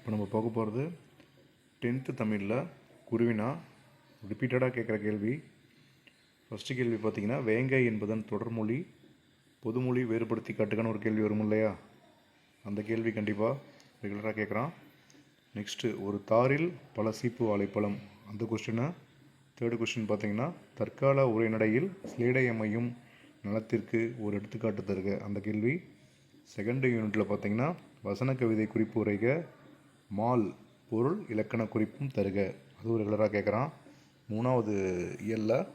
இப்போ நம்ம பார்க்க போகிறது 10th தமிழில் குருவினா ரிப்பீட்டடாக கேட்குற கேள்வி. ஃபஸ்ட்டு கேள்வி பார்த்திங்கன்னா, வேங்கை என்பதன் தொடர்மொழி பொதுமொழி வேறுபடுத்தி காட்டுக்கான ஒரு கேள்வி வரும் இல்லையா, அந்த கேள்வி கண்டிப்பாக ரெகுலராக கேட்குறான். நெக்ஸ்ட்டு, ஒரு தாரில் பல சீப்பு வாழைப்பழம், அந்த கொஸ்டினை. தேர்டு கொஸ்டின் பார்த்திங்கன்னா, தற்கால உரைநடையில் ஸ்லேடை அமையும் நலத்திற்கு ஒரு எடுத்துக்காட்டு தருக, அந்த கேள்வி. செகண்ட் யூனிட்டில் பார்த்திங்கன்னா, வசன கவிதை குறிப்பு உரைக, மால் பொருள் இலக்கண குறிப்பும் தருக, அதுவும் ரெகுலராக கேட்குறான். மூணாவது இயலில்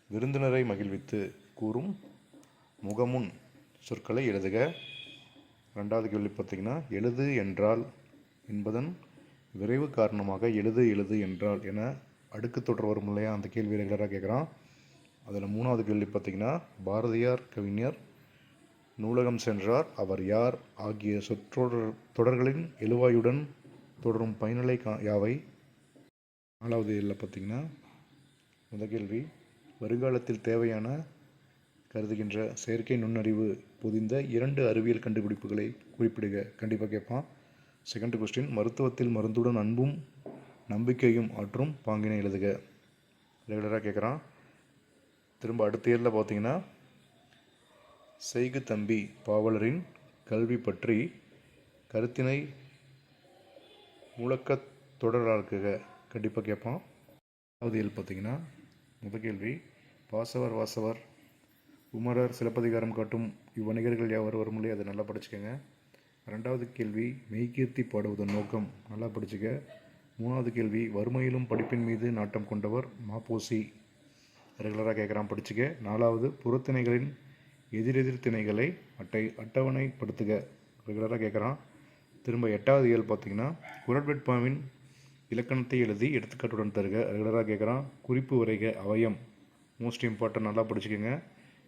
விருந்தினரை மகிழ்வித்து கூறும் முகமுன் சொற்களை எழுதுக. ரெண்டாவது கேள்வி பார்த்திங்கன்னா, எழுது என்றால் என்பதன் விரைவு காரணமாக எழுது எழுது என்றால் என அடுக்கு தொடர் வரும் இல்லையா, அந்த கேள்வி ரெகுலராக கேட்குறான். அதில் மூணாவது கேள்வி பார்த்திங்கன்னா, பாரதியார் கவிஞர் நூலகம் சென்றார், அவர் யார் ஆகிய தொடர்களின் எழுவாயுடன் தொடரும் பயனிலை யாவை. நாலாவது இயலில் பார்த்திங்கன்னா, முதல் கேள்வி, வருங்காலத்தில் தேவையான கருதுகின்ற செயற்கை நுண்ணறிவு பொதிந்த 2 அறிவியல் கண்டுபிடிப்புகளை குறிப்பிடுக, கண்டிப்பாக கேட்பான். செகண்ட் கொஸ்டின், மருத்துவத்தில் மருந்துடன் அன்பும் நம்பிக்கையும் ஆற்றும் பாங்கினை எழுதுக, ரெகுலராக கேட்குறான். திரும்ப அடுத்த இயலில் பார்த்திங்கன்னா, செய்கு தம்பி பாவலரின் கல்வி பற்றி கருத்தினை முழக்கத் தொடராக்குக, கண்டிப்பாக கேட்பான். ரெண்டாவது இயல் பார்த்திங்கன்னா, முதல் கேள்வி, பாசவர் வாசவர் உமரர் சிலப்பதிகாரம் காட்டும் இவ்வணிகர்கள் யாவர் வரும் இல்லையா, அதை நல்லா படிச்சுக்கோங்க. ரெண்டாவது கேள்வி, மெய்கீர்த்தி பாடுவதன் நோக்கம், நல்லா படிச்சுக்க. மூணாவது கேள்வி, வறுமையிலும் படிப்பின் மீது நாட்டம் கொண்டவர் மாப்போசி, ரெகுலராக கேட்குறான், படிச்சுக்க. நாலாவது, புறத்திணைகளின் எதிரெதிர் திணைகளை அட்டவணைப்படுத்துக, ரெகுலராக கேட்குறான். திரும்ப எட்டாவது இயல் பார்த்திங்கன்னா, குறட்வெட்பாவின் இலக்கணத்தை எழுதி எடுத்துக்காட்டுடன் தருக, ரெகுலராக கேட்குறான். குறிப்பு வரைக, அவயம் மோஸ்ட் இம்பார்ட்டன்ட், நல்லா படிச்சுக்கோங்க.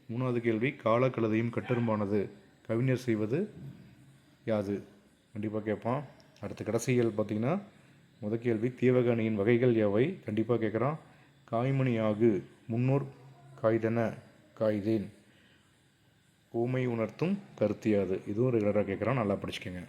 மூணாவது கேள்வி, காலக்கழுதையும் கட்டெரும்பானது கவிஞர் செய்வது யாது, கண்டிப்பாக கேட்பான். அடுத்த கடைசி இயல் பார்த்திங்கன்னா, முதல் கேள்வி, தீவக அணியின் வகைகள் யாவை, கண்டிப்பாக கேட்குறான். காய்மணி ஆகு முன்னோர் காய்தன காய்தேன் ஊமை உணர்த்தும் கருத்தியாது, இதுவும் ரெகுலராக கேட்குறான், நல்லா படிச்சுக்கோங்க.